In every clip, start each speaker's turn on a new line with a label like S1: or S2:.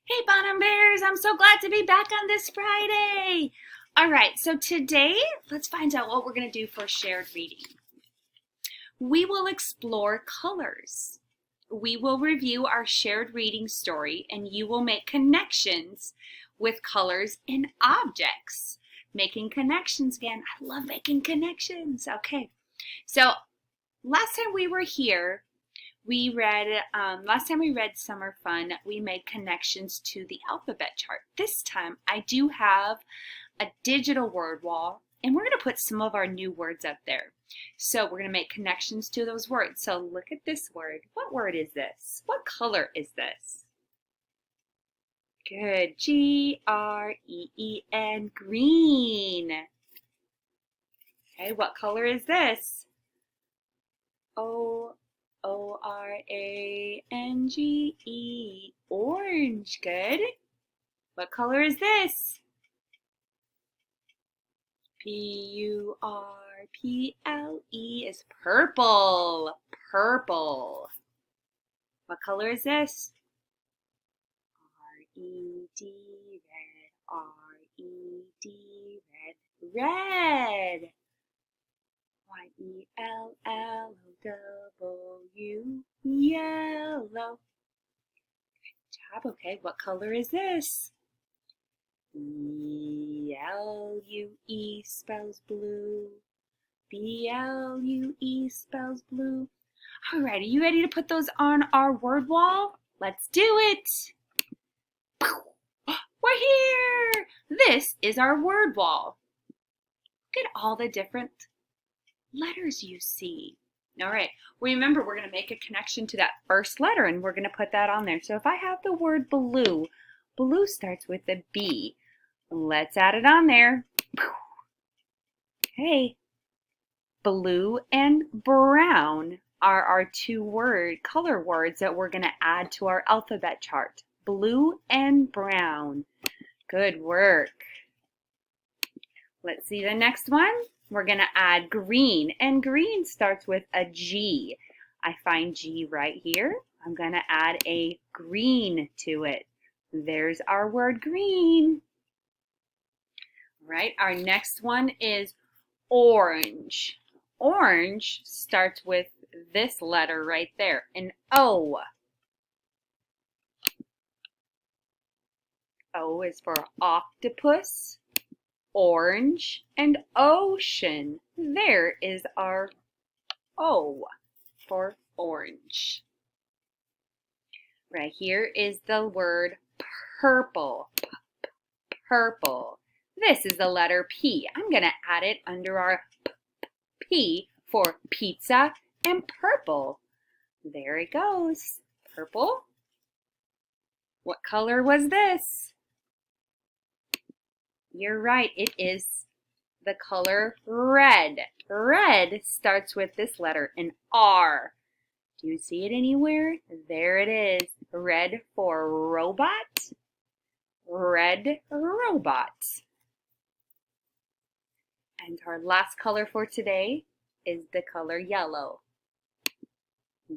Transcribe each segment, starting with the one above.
S1: Hey, Bonham Bears! I'm so glad to be back on this Friday. All right, so today let's find out what we're going to do for shared reading. We will explore colors. We will review our shared reading story, and you will make connections with colors and objects. Making connections again. I love making connections. Okay, so last time we were here, last time we read Summer Fun, we made connections to the alphabet chart. This time I do have a digital word wall, and we're going to put some of our new words up there. So we're going to make connections to those words. So look at this word. What word is this? What color is this? Good. Green, green. Okay, what color is this? Orange, orange. Good. What color is this? Purple is purple. Purple. What color is this? Red. Red. Red. Yellow. Yellow. Good job. Okay, what color is this? Blue spells blue. Blue spells blue. All right, are you ready to put those on our word wall? Let's do it. We're here. This is our word wall. Look at all the different letters you see. All right, remember we're going to make a connection to that first letter, and we're going to put that on there. So if I have the word blue, blue starts with a B. Let's add it on there. Okay. Blue and brown are our two color words that we're going to add to our alphabet chart. Blue and brown. Good work. Let's see the next one. We're going to add green, and green starts with a G. I find G right here. I'm going to add a green to it. There's our word green. All right, our next one is orange. Orange starts with this letter right there, an O. O is for octopus, orange, and ocean. There is our O for orange. Right here is the word purple. Purple. This is the letter P. I'm going to add it under our P for pizza and purple. There it goes. Purple. What color was this? You're right, it is the color red. Red starts with this letter, an R. Do you see it anywhere? There it is. Red for robot. Red robot. And our last color for today is the color yellow.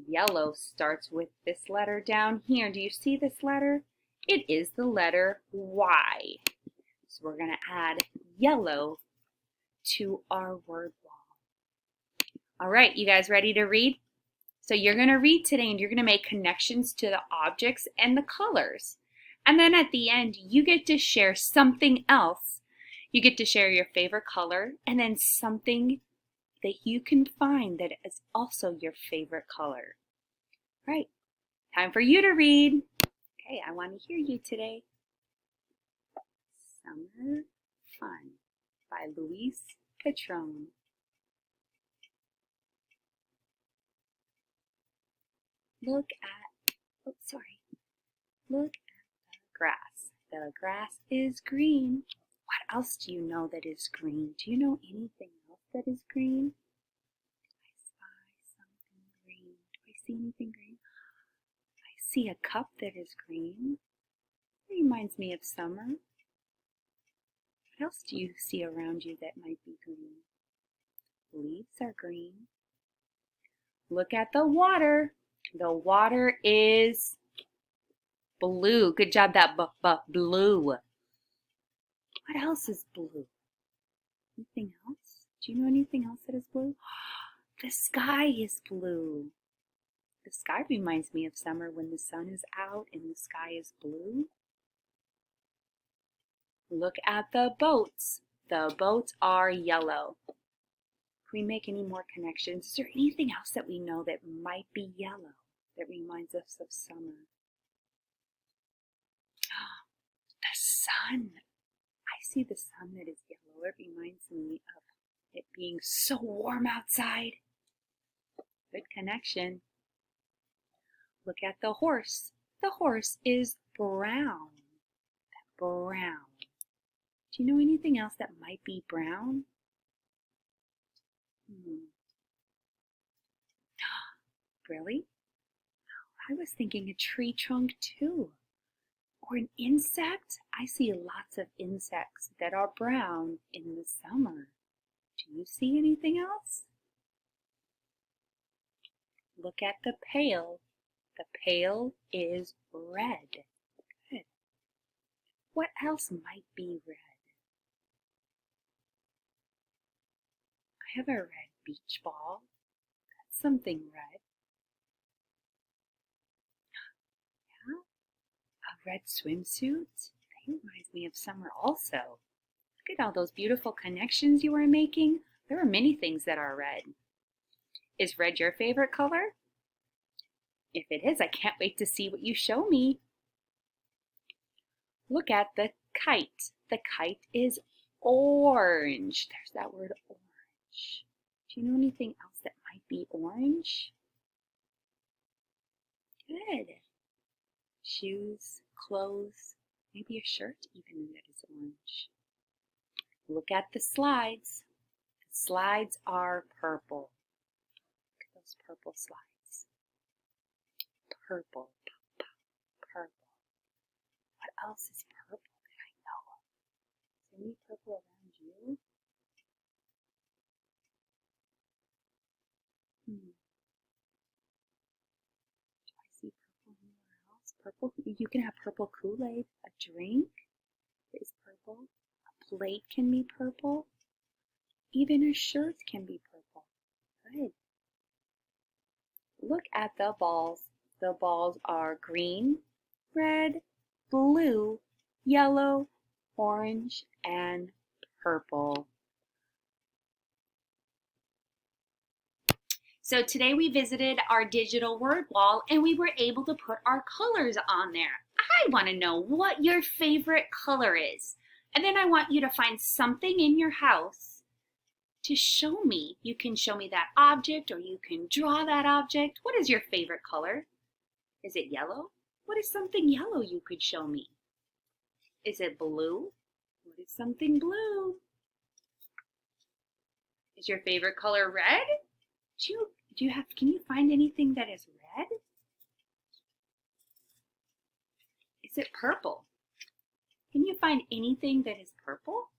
S1: Yellow starts with this letter down here. Do you see this letter? It is the letter Y. So we're going to add yellow to our word wall. All right, you guys ready to read? So you're going to read today, and you're going to make connections to the objects and the colors. And then at the end, you get to share something else. You get to share your favorite color, and then something that you can find that is also your favorite color. All right, time for you to read. Okay, I want to hear you today. Summer Fun by Louise Catrone. Look at the grass. The grass is green. What else do you know that is green? Do you know anything else that is green? I spy something green. Do I see anything green? I see a cup that is green. It reminds me of summer. What else do you see around you that might be green? Leaves are green. Look at the water. The water is Blue. Good job, that blue. What else is blue? Anything else? Do you know anything else that is blue? The sky is blue. The sky reminds me of summer when the sun is out and the sky is blue. Look at the boats. The boats are yellow. Can we make any more connections? Is there anything else that we know that might be yellow that reminds us of summer? The sun. I see the sun that is yellow. It reminds me of it being so warm outside. Good connection. Look at the horse. The horse is brown. Brown. Do you know anything else that might be brown? Really? I was thinking a tree trunk too. Or an insect? I see lots of insects that are brown in the summer. Do you see anything else? Look at the pail. The pail is red. Good. What else might be red? I have a red beach ball. That's something red. Yeah, a red swimsuit. That reminds me of summer also. Look at all those beautiful connections you are making. There are many things that are red. Is red your favorite color? If it is, I can't wait to see what you show me. Look at the kite. The kite is orange. There's that word orange. Do you know anything else that might be orange? Good. Shoes, clothes, maybe a shirt even that is orange. Look at the slides. The slides are purple. Look at those purple slides. Purple, purple. What else is purple that I know of? Is there any purple around you? Do I see purple anywhere else? Purple, you can have purple Kool-Aid. A drink is purple. A plate can be purple. Even a shirt can be purple. Good. Look at the balls. The balls are green, red, blue, yellow, orange, and purple. So today we visited our digital word wall and we were able to put our colors on there. I want to know what your favorite color is. And then I want you to find something in your house to show me. You can show me that object or you can draw that object. What is your favorite color? Is it yellow? What is something yellow you could show me? Is it blue? What is something blue? Is your favorite color red? Can you find anything that is red? Is it purple? Can you find anything that is purple?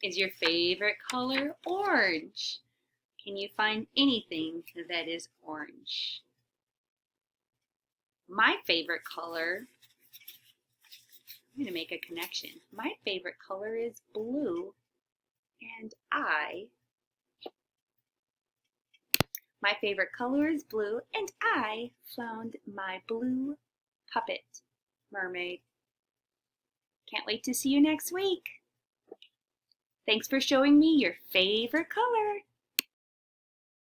S1: Is your favorite color orange? Can you find anything that is orange? My favorite color, I'm going to make a connection. My favorite color is blue, and my favorite color is blue, and I found my blue puppet mermaid. Can't wait to see you next week. Thanks for showing me your favorite color.